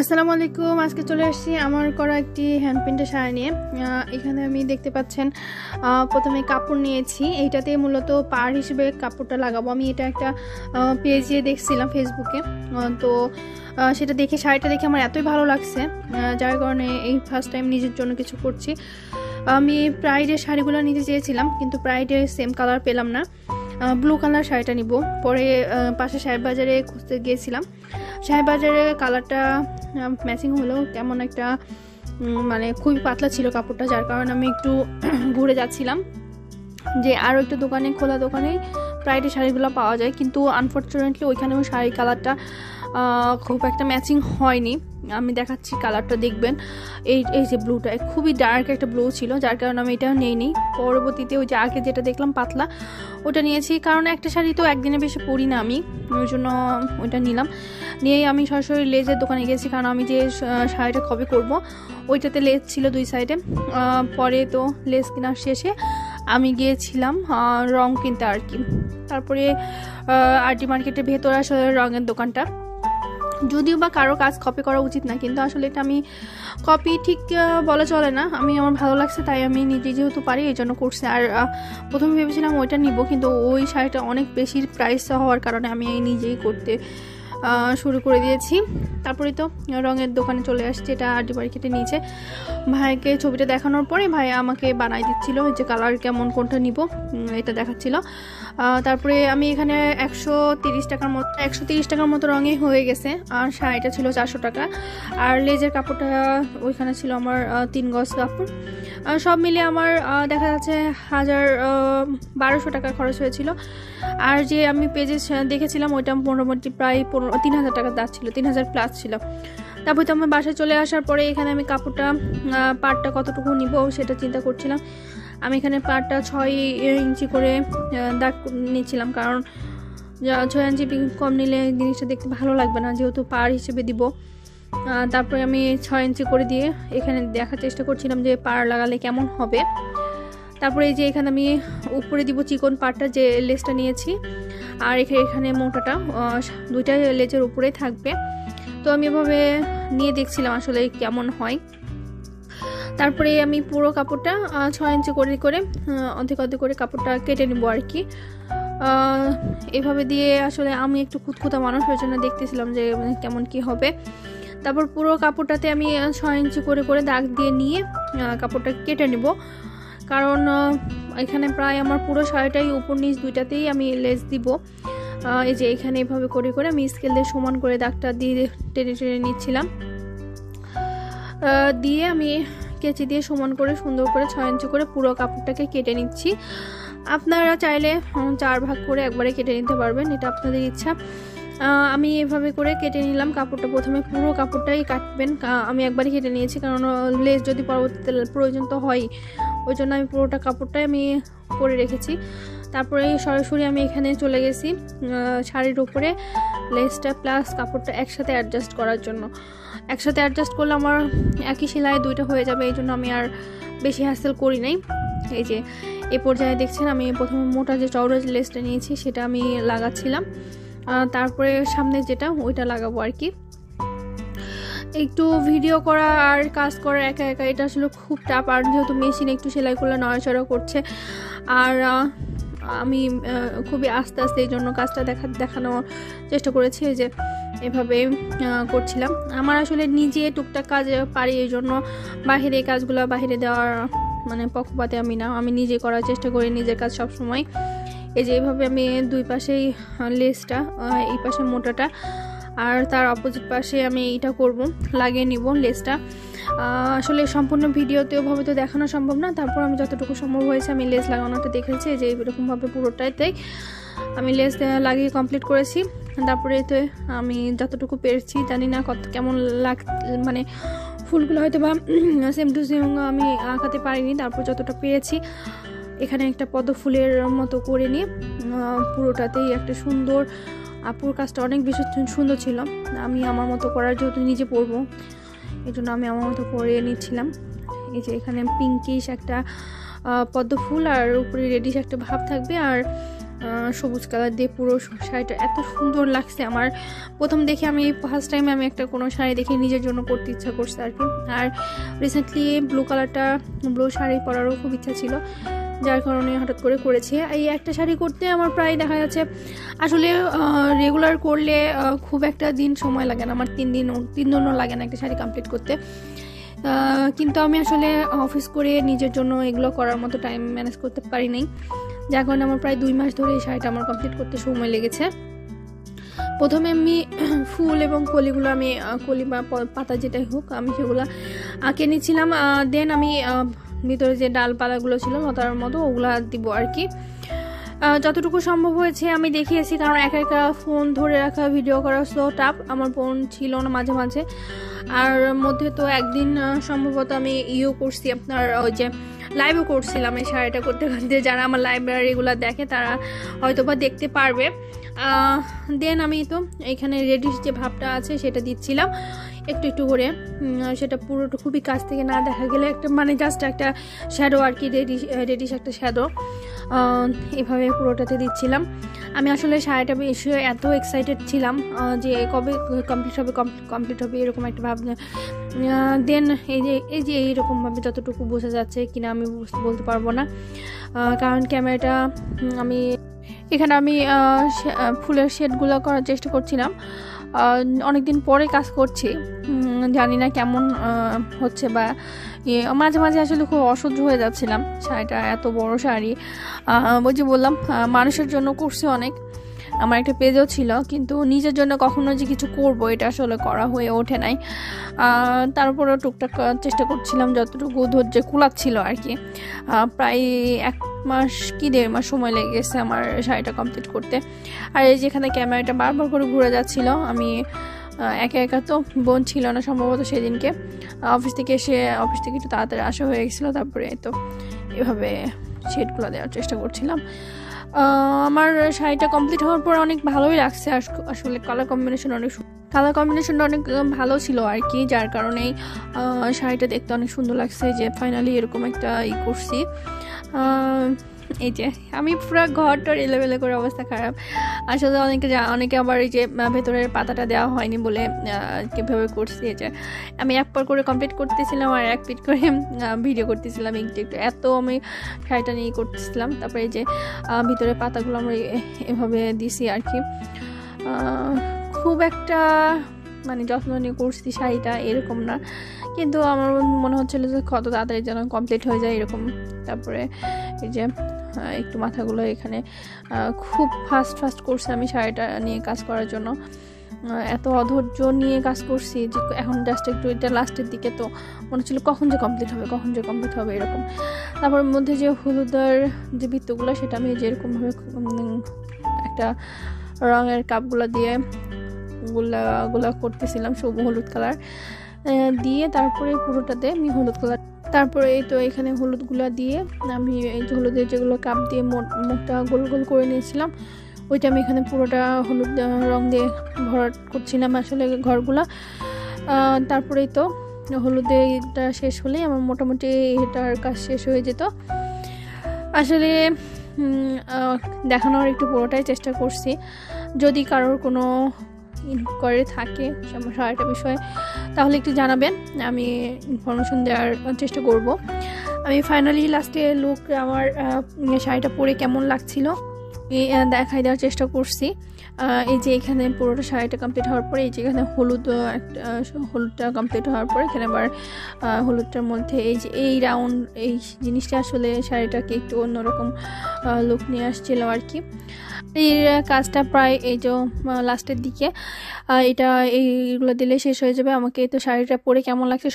আসসালামু আলাইকুম। আজকে চলে আসছি আমার করা একটি হ্যান্ড প্রিন্টের শাড়ি নিয়ে। এখানে আমি দেখতে পাচ্ছেন প্রথমে কাপড় নিয়েছি। এইটাতে মূলত পার হিসেবে কাপড়টা লাগাবো। আমি এটা একটা পেজে দেখছিলাম ফেসবুকে, তো সেটা দেখে শাড়িটা দেখে আমার এতই ভালো লাগছে, যার কারণে এই ফার্স্ট টাইম নিজের জন্য কিছু করছি। আমি প্রাইডের শাড়িগুলো নিতে চেয়েছিলাম, কিন্তু প্রাইডের সেম কালার পেলাম না। ব্লু কালার শাড়িটা নিব। পরে পাশে সাহেব বাজারে খুঁজতে গিয়েছিলাম। সাহেব বাজারে কালারটা ম্যাচিং হলেও কেমন একটা মানে খুবই পাতলা ছিল কাপড়টা, যার কারণে আমি একটু ঘুরে যাচ্ছিলাম যে আরও একটা দোকানে, খোলা দোকানেই প্রাইডের শাড়িগুলো পাওয়া যায়, কিন্তু আনফর্চুনেটলি ওইখানেও শাড়ির কালারটা খুব একটা ম্যাচিং হয়নি। আমি দেখাচ্ছি কালারটা, দেখবেন এই যে ব্লুটা খুবই ডার্ক একটা ব্লু ছিল, যার কারণে আমি এটা নিইনি। পরবর্তীতে ওই যে আগে যেটা দেখলাম পাতলা, ওটা নিয়েছি। কারণ একটা শাড়ি তো একদিনে বেশি পরি না আমি, ওই জন্য ওইটা নিলাম। নিয়েই আমি সরাসরি লেজের দোকানে গেছি, কারণ আমি যে শাড়িটা কবে করব ওইটাতে লেজ ছিল দুই সাইডে। পরে তো লেজ কেনার শেষে আমি গিয়েছিলাম রং কিনতে আর কি। তারপরে আরটি মার্কেটের ভেতরে আসলে রঙের দোকানটা, যদিও বা কারো কাজ কপি করা উচিত না, কিন্তু আসলে এটা আমি কপি ঠিক বলা চলে না। আমার ভালো লাগছে, তাই আমি নিজে যেহেতু পারি এই জন্য করছি। আর প্রথমে ভেবেছিলাম ওইটা নিব, কিন্তু ওই শাড়িটা অনেক বেশি প্রাইস হওয়ার কারণে আমি নিজেই করতে শুরু করে দিয়েছি। তারপরে তো রঙের দোকানে চলে আসছে, এটা আরটি মার্কেটে নিচে। ভাইকে ছবিটা দেখানোর পরে ভাই আমাকে বানাই দিচ্ছিল যে কালার কেমন, কোনটা নিব এটা দেখাচ্ছিল। তারপরে আমি এখানে 130 টাকার মতো রঙে হয়ে গেছে। আর শাড়িটা ছিল 400 টাকা। আর লেজের কাপড়টা ওইখানে ছিল আমার 3 গজ কাপড়। সব মিলে আমার দেখা যাচ্ছে 1200 টাকা খরচ হয়েছিল। আর যে আমি পেজে দেখেছিলাম ওইটা মোটামুটি প্রায় 3000 টাকা দাম ছিল, 3000 প্লাস ছিল। তারপরে তো আমার বাসায় চলে আসার পরে এখানে আমি কাপড়টা পাড়টা কতটুকু নিব সেটা চিন্তা করছিলাম। আমি এখানে পাড়টা 6 ইঞ্চি করে দাগ নিচ্ছিলাম, কারণ 6 ইঞ্চি কম নিলে জিনিসটা দেখতে ভালো লাগবে না, যেহেতু পাড় হিসেবে দিব। তারপরে আমি 6 ইঞ্চি করে দিয়ে এখানে দেখার চেষ্টা করছিলাম যে পাড় লাগালে কেমন হবে। তারপরে এই যে এখানে আমি উপরে দিব চিকন পাড়টা, যে লেজটা নিয়েছি, আর এখানে মোটাটা দুইটা লেজের উপরে থাকবে। তো আমি এভাবে নিয়ে দেখছিলাম আসলে কেমন হয়। তারপরে আমি পুরো কাপড়টা 6 ইঞ্চি করে করে অর্ধেক অর্ধেক করে কাপড়টা কেটে নেবো আর কি। এভাবে দিয়ে আসলে আমি একটু খুঁতখুঁতা মানুষ, ওই জন্য দেখতেছিলাম যে কেমন কি হবে। তারপর পুরো কাপড়টাতে আমি 6 ইঞ্চি করে করে দাগ দিয়ে নিয়ে কাপড়টা কেটে নেব, কারণ এখানে প্রায় আমার পুরো শাড়িটাই উপর নিচ দুইটাতেই আমি লেস দিব। এই যে এখানে এভাবে করে করে আমি স্কেল দিয়ে সমান করে দাগটা দিয়ে টেনে টেনে নিচ্ছিলাম। দিয়ে আমি কেচি দিয়ে সমান করে সুন্দর করে 6 ইঞ্চি করে পুরো কাপড়টাকে কেটে নিচ্ছি। আপনারা চাইলে 4 ভাগ করে একবারে কেটে নিতে পারবেন, এটা আপনাদের ইচ্ছা। আমি এভাবে করে কেটে নিলাম কাপড়টা। প্রথমে পুরো কাপড়টাই কাটবেন, আমি একবারই কেটে নিয়েছি, কারণ লেস যদি পরবর্তীতে প্রয়োজন তো হয়, ওই জন্য আমি পুরোটা কাপড়টাই আমি করে রেখেছি। তারপরে সরাসরি আমি এখানে চলে গেছি শাড়ির উপরে লেসটা প্লাস কাপড়টা একসাথে অ্যাডজাস্ট করার জন্য। একসাথে অ্যাডজাস্ট করলে আমার একই সেলাই দুইটা হয়ে যাবে, এই জন্য আমি আর বেশি হ্যাসেল করি নাই। এই যে এই পর্যায়ে দেখছেন আমি প্রথমে মোটা যে চওড়া লেসটা নিয়েছি সেটা আমি লাগাচ্ছিলাম, তারপরে সামনে যেটা ওইটা লাগাবো আর কি। একটু ভিডিও করা আর কাজ করা একা একা এটা আসলে খুব টাফ, আর যেহেতু মেশিন একটু সেলাই করলে নড়াচড়া করছে, আর আমি খুবই আস্তে আস্তে এই জন্য কাজটা দেখানোর চেষ্টা করেছি যে এভাবে করছিলাম। আমার আসলে নিজে টুকটাক কাজ পারি, এই জন্য বাহিরে এই কাজগুলো বাহিরে দেওয়ার মানে পক্ষপাতে আমি না, আমি নিজে করার চেষ্টা করি নিজের কাজ সব সময়। এই যে এইভাবে আমি দুই পাশেই লেসটা, এই পাশে মোটাটা আর তার অপোজিট পাশে আমি এইটা করব, লাগিয়ে নিব লেসটা। আসলে সম্পূর্ণ ভিডিওতে ওভাবে তো দেখানো সম্ভব না, তারপর আমি যতটুকু সম্ভব হয়েছে আমি লেস লাগানোটা দেখেছি, যে এরকমভাবে পুরোটাতে আমি লেস লাগিয়ে কমপ্লিট করেছি। তারপরে তো আমি যতটুকু পেরেছি, জানি না কেমন মানে ফুলগুলো হয়তো বা সেম টু সেম আমি আঁকাতে পারিনি, তারপর যতটা পেরেছি এখানে একটা পদ্ম ফুলের মতো করে নিয়ে পুরোটাতেই একটা সুন্দর, পুরো কাজটা অনেক বেশি সুন্দর ছিল। আমি আমার মতো করার, যেহেতু নিজে পরবো এই জন্য আমি আমার মতো করে নিচ্ছিলাম। এই যে এখানে পিঙ্কিশ একটা পদ্ম ফুল আর উপরে রেডিশ একটা ভাব থাকবে, আর সবুজ কালার দিয়ে পুরো শাড়িটা এত সুন্দর লাগছে আমার। প্রথম দেখে আমি ফার্স্ট টাইম আমি একটা কোনো শাড়ি দেখে নিজের জন্য করতে ইচ্ছা করছে আর কি। আর রিসেন্টলি ব্লু শাড়ি পরারও খুব ইচ্ছা ছিল, যার কারণে হঠাৎ করে করেছি। এই একটা শাড়ি করতে আমার প্রায় দেখা যাচ্ছে, আসলে রেগুলার করলে খুব একটা দিন সময় লাগে না, আমার 3 দিনও লাগে না একটা শাড়ি কমপ্লিট করতে। কিন্তু আমি আসলে অফিস করে নিজের জন্য এগুলো করার মতো টাইম ম্যানেজ করতে পারি নাই, যার কারণে আমার প্রায় 2 মাস ধরে এই শাড়িটা আমার কমপ্লিট করতে সময় লেগেছে। প্রথমে আমি ফুল এবং কলিগুলো আমি কলি বা পাতা যেটাই হোক আমি সেগুলো আঁকে নিয়েছিলাম। দেন আমি ভিতরে যে ডালপালাগুলো ছিল লতার মতো ওগুলা দিব আর কি। যতটুকু সম্ভব হয়েছে আমি দেখিয়েছি, কারণ একা একা ফোন ধরে রাখা ভিডিও করা সো টাফ, আমার ফোন ছিল না মাঝে মাঝে। আর মধ্যে তো একদিন সম্ভবত আমি করছি, আপনার ওই যে লাইভও করছিলাম এই শাড়িটা করতে করতে। যারা আমার লাইব্রেরিগুলো দেখে তারা হয়তো বা দেখতে পারবে। দেন আমি তো এখানে রেডিশ যে ভাবটা আছে সেটা দিচ্ছিলাম একটু একটু করে, সেটা পুরোটা খুবই কাছ থেকে না দেখা গেলে একটা মানে জাস্ট একটা শ্যাডো আর কি, রেডিশ একটা শ্যাডো এভাবে পুরোটাতে দিচ্ছিলাম। আমি আসলে শাড়িটা বেশি এত এক্সাইটেড ছিলাম যে কবে কমপ্লিট হবে এরকম একটা ভাবনা। দেন এই যে এইরকমভাবে যতটুকু বোঝা যাচ্ছে কিনা আমি বলতে পারবো না, কারণ ক্যামেরাটা এখানে আমি ফুলের শেডগুলো করার চেষ্টা করছিলাম। অনেকদিন পরে কাজ করছি, জানি না কেমন হচ্ছে বা মাঝে মাঝে আসলে খুব অসহ্য হয়ে যাচ্ছিলাম। শাড়িটা এত বড় শাড়ি, ওই যে বললাম মানুষের জন্য করছি অনেক, আমার একটা পেজও ছিল, কিন্তু নিজের জন্য কখনো যে কিছু করব এটা আসলে করা হয়ে ওঠে নাই। তারপরেও টুকটাক চেষ্টা করছিলাম যতটুকু ধৈর্য কুলাচ্ছিল আর কি। প্রায় 1 মাস কি 1.5 মাস সময় লেগে গেছে আমার শাড়িটা কমপ্লিট করতে। আর এই যেখানে ক্যামেরাটা বারবার করে ঘুরে যাচ্ছিল, আমি একা একা তো বোন ছিল না সম্ভবত সেদিনকে, অফিস থেকে একটু তাড়াতাড়ি আসা হয়ে গেছিলো। তারপরে তো এভাবে শেডগুলো দেওয়ার চেষ্টা করছিলাম। আমার শাড়িটা কমপ্লিট হওয়ার পর অনেক ভালোই লাগছে আসলে, কালার কম্বিনেশনটা অনেক ভালো ছিল আর কি, যার কারণেই শাড়িটা দেখতে অনেক সুন্দর লাগছে যে ফাইনালি এরকম একটা করছি। এই যে আমি পুরো ঘরটার এলোমেলো করে অবস্থা খারাপ আসলে। অনেকে আবার এই যে ভেতরের পাতাটা দেওয়া হয়নি বলে কীভাবে করছি, এই যে আমি এক পর করে কমপ্লিট করতেছিলাম আর এক পিট করে ভিডিও করতেছিলাম একটু এত আমি শাড়িটা নিয়ে করতেছিলাম। তারপরে এই যে ভিতরের পাতাগুলো আমরা এভাবে দিছি আর কি। খুব একটা মানে যত্ন নিয়ে করছি শাড়িটা এরকম না, কিন্তু আমার মনে হচ্ছিল যে কত তাড়াতাড়ি যেন কমপ্লিট হয়ে যায় এরকম। তারপরে এই যে একটু মাথাগুলো এখানে খুব ফাস্ট করছি আমি শাড়িটা নিয়ে কাজ করার জন্য, এত অধৈর্য নিয়ে কাজ করছি যে এখন জাস্ট একটু এটা লাস্টের দিকে তো মনে হচ্ছিল কখন যে কমপ্লিট হবে এরকম। তারপর মধ্যে যে হলুদের যে বৃত্তগুলো সেটা আমি যেরকমভাবে একটা রঙের কাপগুলো দিয়ে গুলা করতেছিলাম হলুদ কালার দিয়ে, তারপরে পুরোটাতে আমি হলুদ কালার, তারপরে এই তো এখানে হলুদগুলা দিয়ে আমি এই যে হলুদের যেগুলো কাপ দিয়ে মুখটা গোল গোল করে নিয়েছিলাম, ওইটা আমি এখানে পুরোটা হলুদ রং দিয়ে ভরাট করছিলাম আসলে ঘরগুলা। তারপরেই তো হলুদেরটা শেষ হলেই আমার মোটামুটি এটার কাজ শেষ হয়ে যেত। আসলে দেখানোর একটু পুরোটাই চেষ্টা করছি, যদি কারোর কোনো ইনকোয়ারি থাকে শাড়িটা বিষয়ে তাহলে একটু জানাবেন, আমি ইনফরমেশন দেওয়ার চেষ্টা করব। আমি ফাইনালি লাস্টে লুক আমার শাড়িটা পরে কেমন লাগছিল দেখাই দেওয়ার চেষ্টা করছি। এই যে এখানে পুরোটা শাড়িটা কমপ্লিট হওয়ার পরে এই যে এখানে হলুদটা কমপ্লিট হওয়ার পরে এখানে আবার হলুদটার মধ্যে এই যে এই রাউন্ড এই জিনিসটা আসলে শাড়িটাকে একটু অন্যরকম লুক নিয়ে আসছিল আর কি। এই কাজটা প্রায় এই যে লাস্টের দিকে এইগুলো দিলে শেষ হয়ে যাবে। আমাকে তো শাড়িটা পরে কেমন লাগছে